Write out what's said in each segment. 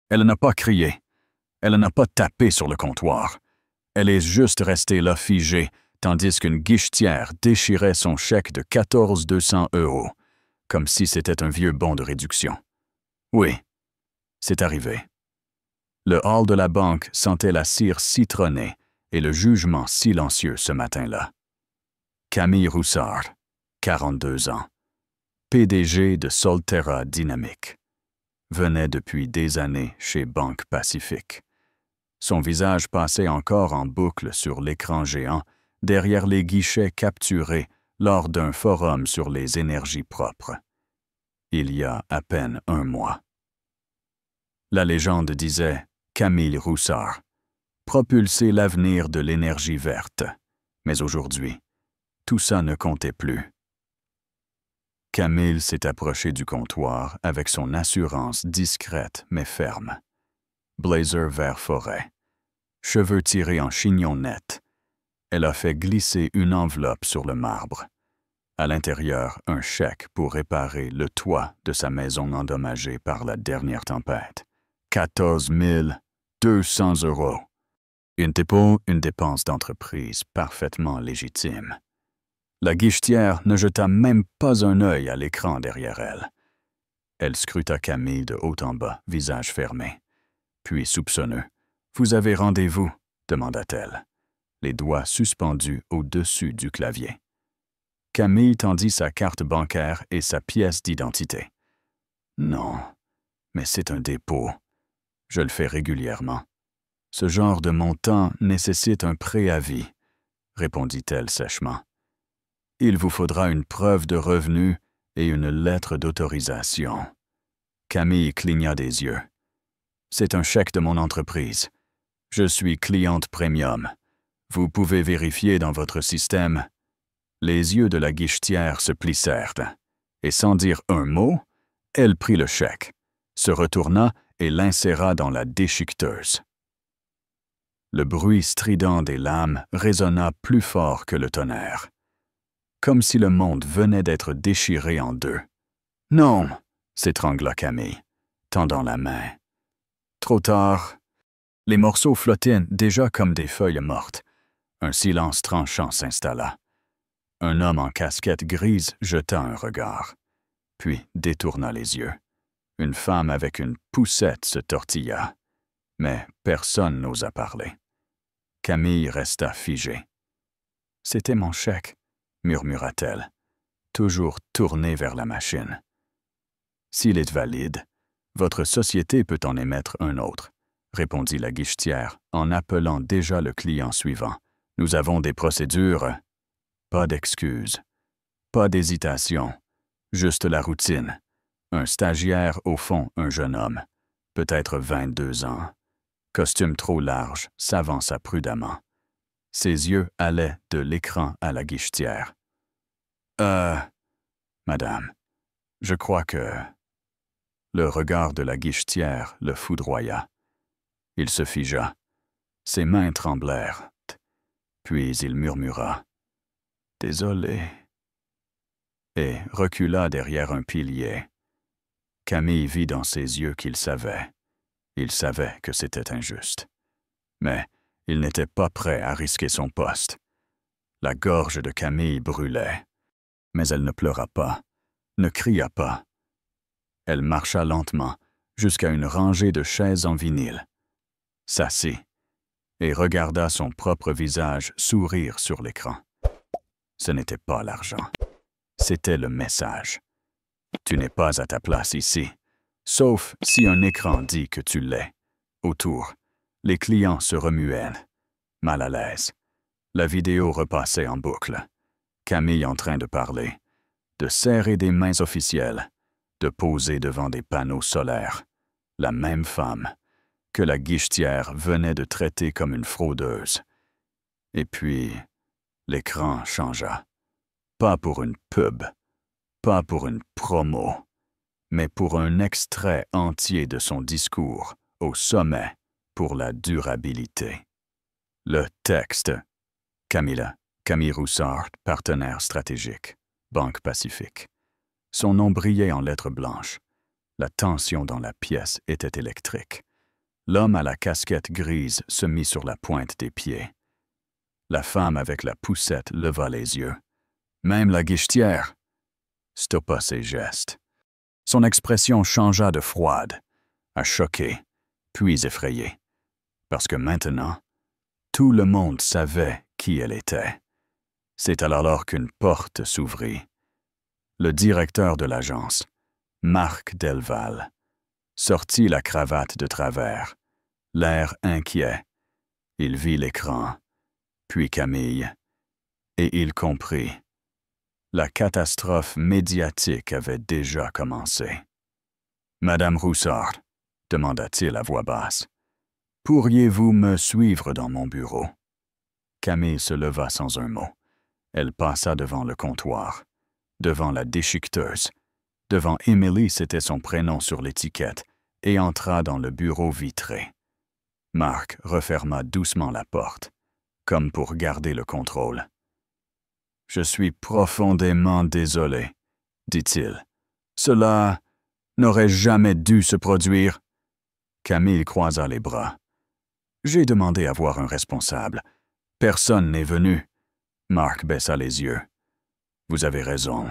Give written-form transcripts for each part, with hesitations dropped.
Elle n'a pas crié. Elle n'a pas tapé sur le comptoir. Elle est juste restée là figée, tandis qu'une guichetière déchirait son chèque de 14 200 €, comme si c'était un vieux bon de réduction. Oui, c'est arrivé. Le hall de la banque sentait la cire citronnée et le jugement silencieux ce matin-là. Camille Roussard, 42 ans, PDG de Solterra Dynamic, venait depuis des années chez Banque Pacifique. Son visage passait encore en boucle sur l'écran géant, derrière les guichets capturés lors d'un forum sur les énergies propres. Il y a à peine un mois. La légende disait Camille Roussard, propulser l'avenir de l'énergie verte. Mais aujourd'hui, tout ça ne comptait plus. Camille s'est approché du comptoir avec son assurance discrète mais ferme. Blazer vert forêt, cheveux tirés en chignon net. Elle a fait glisser une enveloppe sur le marbre. À l'intérieur, un chèque pour réparer le toit de sa maison endommagée par la dernière tempête. 14 200 €. Une dépense d'entreprise parfaitement légitime. La guichetière ne jeta même pas un œil à l'écran derrière elle. Elle scruta Camille de haut en bas, visage fermé. Puis, soupçonneux, « Vous avez rendez-vous » demanda-t-elle, les doigts suspendus au-dessus du clavier. Camille tendit sa carte bancaire et sa pièce d'identité. « Non, mais c'est un dépôt. Je le fais régulièrement. Ce genre de montant nécessite un préavis, » répondit-elle sèchement. « Il vous faudra une preuve de revenu et une lettre d'autorisation. » Camille cligna des yeux. « C'est un chèque de mon entreprise. Je suis cliente premium. Vous pouvez vérifier dans votre système. » Les yeux de la guichetière se plissèrent, et sans dire un mot, elle prit le chèque, se retourna et l'inséra dans la déchiqueteuse. Le bruit strident des lames résonna plus fort que le tonnerre, comme si le monde venait d'être déchiré en deux. « Non !» s'étrangla Camille, tendant la main. Trop tard. Les morceaux flottaient déjà comme des feuilles mortes. Un silence tranchant s'installa. Un homme en casquette grise jeta un regard, puis détourna les yeux. Une femme avec une poussette se tortilla, mais personne n'osa parler. Camille resta figée. « C'était mon chèque », murmura-t-elle, toujours tournée vers la machine. « S'il est valide, votre société peut en émettre un autre, » répondit la guichetière en appelant déjà le client suivant. « Nous avons des procédures. » Pas d'excuses, pas d'hésitation, juste la routine. Un stagiaire, au fond, un jeune homme, peut-être 22 ans. Costume trop large, s'avança prudemment. Ses yeux allaient de l'écran à la guichetière. « Madame, je crois que... » Le regard de la guichetière le foudroya. Il se figea. Ses mains tremblèrent. Puis il murmura. « Désolé. » et recula derrière un pilier. Camille vit dans ses yeux qu'il savait. Il savait que c'était injuste. Mais il n'était pas prêt à risquer son poste. La gorge de Camille brûlait. Mais elle ne pleura pas, ne cria pas. Elle marcha lentement jusqu'à une rangée de chaises en vinyle, s'assit et regarda son propre visage sourire sur l'écran. Ce n'était pas l'argent, c'était le message. Tu n'es pas à ta place ici, sauf si un écran dit que tu l'es. Autour, les clients se remuaient, mal à l'aise. La vidéo repassait en boucle. Camille en train de parler, de serrer des mains officielles, de poser devant des panneaux solaires. La même femme que la guichetière venait de traiter comme une fraudeuse. Et puis, l'écran changea. Pas pour une pub, pas pour une promo, mais pour un extrait entier de son discours au sommet pour la durabilité. Le texte. Camille Roussard, partenaire stratégique, Banque Pacifique. Son nom brillait en lettres blanches. La tension dans la pièce était électrique. L'homme à la casquette grise se mit sur la pointe des pieds. La femme avec la poussette leva les yeux. Même la guichetière stoppa ses gestes. Son expression changea de froide à choquée, puis effrayée. Parce que maintenant, tout le monde savait qui elle était. C'est alors qu'une porte s'ouvrit. Le directeur de l'agence, Marc Delval, sortit la cravate de travers, l'air inquiet. Il vit l'écran, puis Camille, et il comprit. La catastrophe médiatique avait déjà commencé. « Madame Roussard, demanda-t-il à voix basse, pourriez-vous me suivre dans mon bureau? » Camille se leva sans un mot. Elle passa devant le comptoir, devant la déchiqueteuse, devant Emily, c'était son prénom sur l'étiquette, et entra dans le bureau vitré. Marc referma doucement la porte, comme pour garder le contrôle. « Je suis profondément désolé, dit-il. Cela n'aurait jamais dû se produire. » Camille croisa les bras. « J'ai demandé à voir un responsable. Personne n'est venu. » Marc baissa les yeux. « Vous avez raison.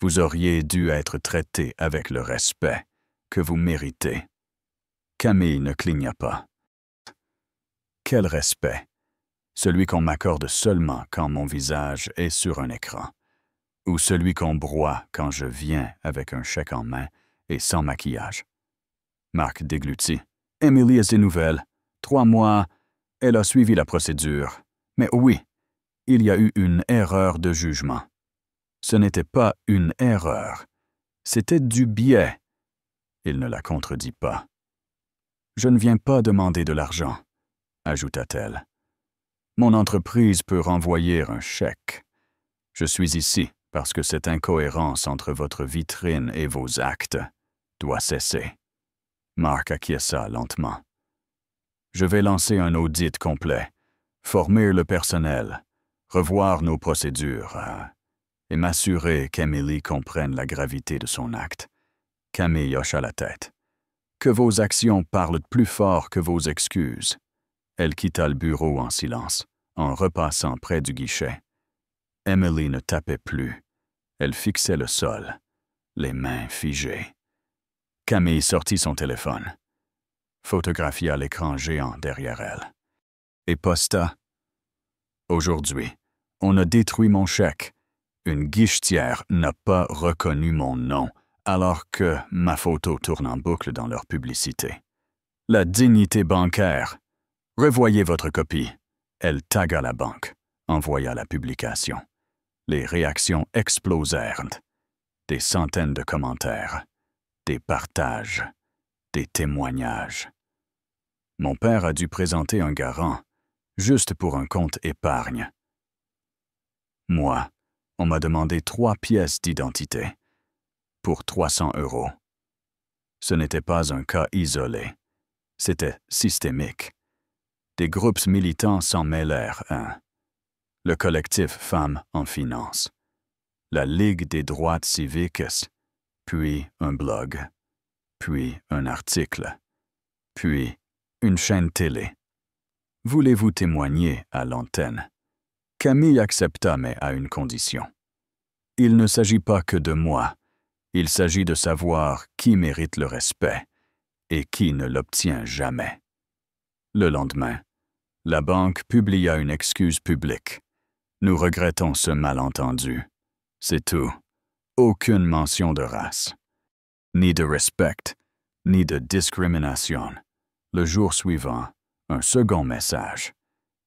Vous auriez dû être traité avec le respect que vous méritez. » Camille ne cligna pas. « Quel respect? Celui qu'on m'accorde seulement quand mon visage est sur un écran, ou celui qu'on broie quand je viens avec un chèque en main et sans maquillage. » Marc déglutit. « Emily a ses nouvelles. 3 mois, elle a suivi la procédure. Mais oui, il y a eu une erreur de jugement. Ce n'était pas une erreur, c'était du biais. » Il ne la contredit pas. « Je ne viens pas demander de l'argent, » ajouta-t-elle. « Mon entreprise peut renvoyer un chèque. Je suis ici parce que cette incohérence entre votre vitrine et vos actes doit cesser. » Marc acquiesça lentement. « Je vais lancer un audit complet, former le personnel, revoir nos procédures et m'assurer qu'Emily comprenne la gravité de son acte. » Camille hocha la tête. « Que vos actions parlent plus fort que vos excuses. » Elle quitta le bureau en silence, en repassant près du guichet. Emily ne tapait plus. Elle fixait le sol, les mains figées. Camille sortit son téléphone, photographia l'écran géant derrière elle, et posta. « Aujourd'hui, on a détruit mon chèque. Une guichetière n'a pas reconnu mon nom, alors que ma photo tourne en boucle dans leur publicité. La dignité bancaire. Revoyez votre copie. » Elle tagga la banque, envoya la publication. Les réactions explosèrent. Des centaines de commentaires, des partages, des témoignages. Mon père a dû présenter un garant, juste pour un compte épargne. Moi, on m'a demandé 3 pièces d'identité, pour 300 €. Ce n'était pas un cas isolé, c'était systémique. Des groupes militants s'en mêlèrent un. Le collectif Femmes en Finance, la Ligue des droits civiques, puis un blog, puis un article, puis une chaîne télé. « Voulez-vous témoigner à l'antenne? » Camille accepta, mais à une condition. « Il ne s'agit pas que de moi, il s'agit de savoir qui mérite le respect et qui ne l'obtient jamais. » Le lendemain, la banque publia une excuse publique. « Nous regrettons ce malentendu. C'est tout. Aucune mention de race. Ni de respect, ni de discrimination. » Le jour suivant, un second message.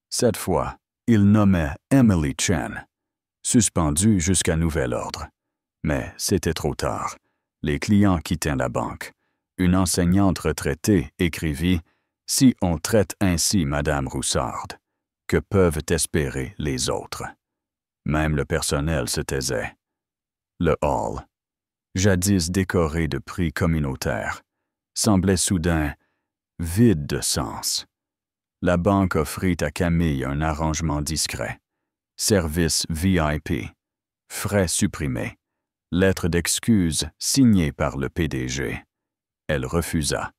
Cette fois, il nommait Emily Chen, suspendue jusqu'à nouvel ordre. Mais c'était trop tard. Les clients quittaient la banque. Une enseignante retraitée écrivit « Si on traite ainsi Madame Roussard, que peuvent espérer les autres? » Même le personnel se taisait. Le hall, jadis décoré de prix communautaires, semblait soudain vide de sens. La banque offrit à Camille un arrangement discret. Service VIP, frais supprimés, lettre d'excuse signée par le PDG. Elle refusa.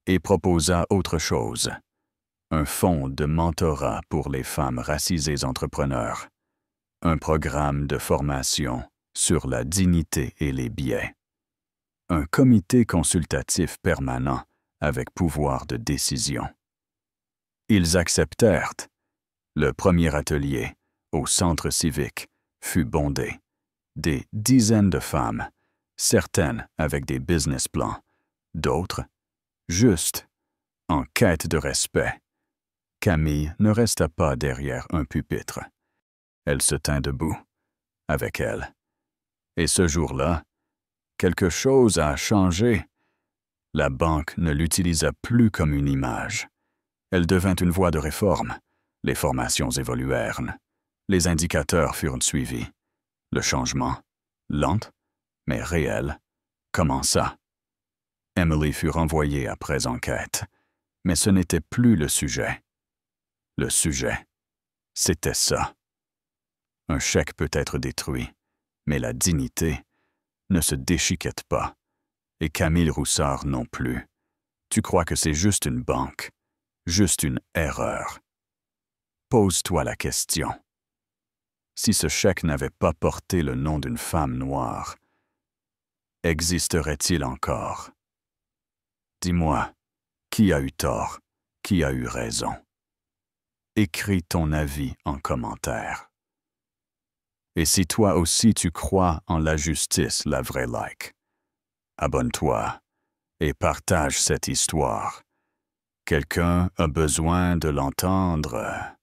et proposa autre chose. Un fonds de mentorat pour les femmes racisées entrepreneurs. Un programme de formation sur la dignité et les biais. Un comité consultatif permanent avec pouvoir de décision. Ils acceptèrent. Le premier atelier, au centre civique, fut bondé. Des dizaines de femmes, certaines avec des business plans, d'autres, juste, en quête de respect. Camille ne resta pas derrière un pupitre. Elle se tint debout, avec elle. Et ce jour-là, quelque chose a changé. La banque ne l'utilisa plus comme une image. Elle devint une voie de réforme. Les formations évoluèrent. Les indicateurs furent suivis. Le changement, lent, mais réel, commença. Emily fut renvoyée après enquête, mais ce n'était plus le sujet. Le sujet, c'était ça. Un chèque peut être détruit, mais la dignité ne se déchiquette pas. Et Camille Roussard non plus. Tu crois que c'est juste une banque, juste une erreur. Pose-toi la question. Si ce chèque n'avait pas porté le nom d'une femme noire, existerait-il encore? Dis-moi, qui a eu tort, qui a eu raison? Écris ton avis en commentaire. Et si toi aussi tu crois en la justice, la vraie like, abonne-toi et partage cette histoire. Quelqu'un a besoin de l'entendre.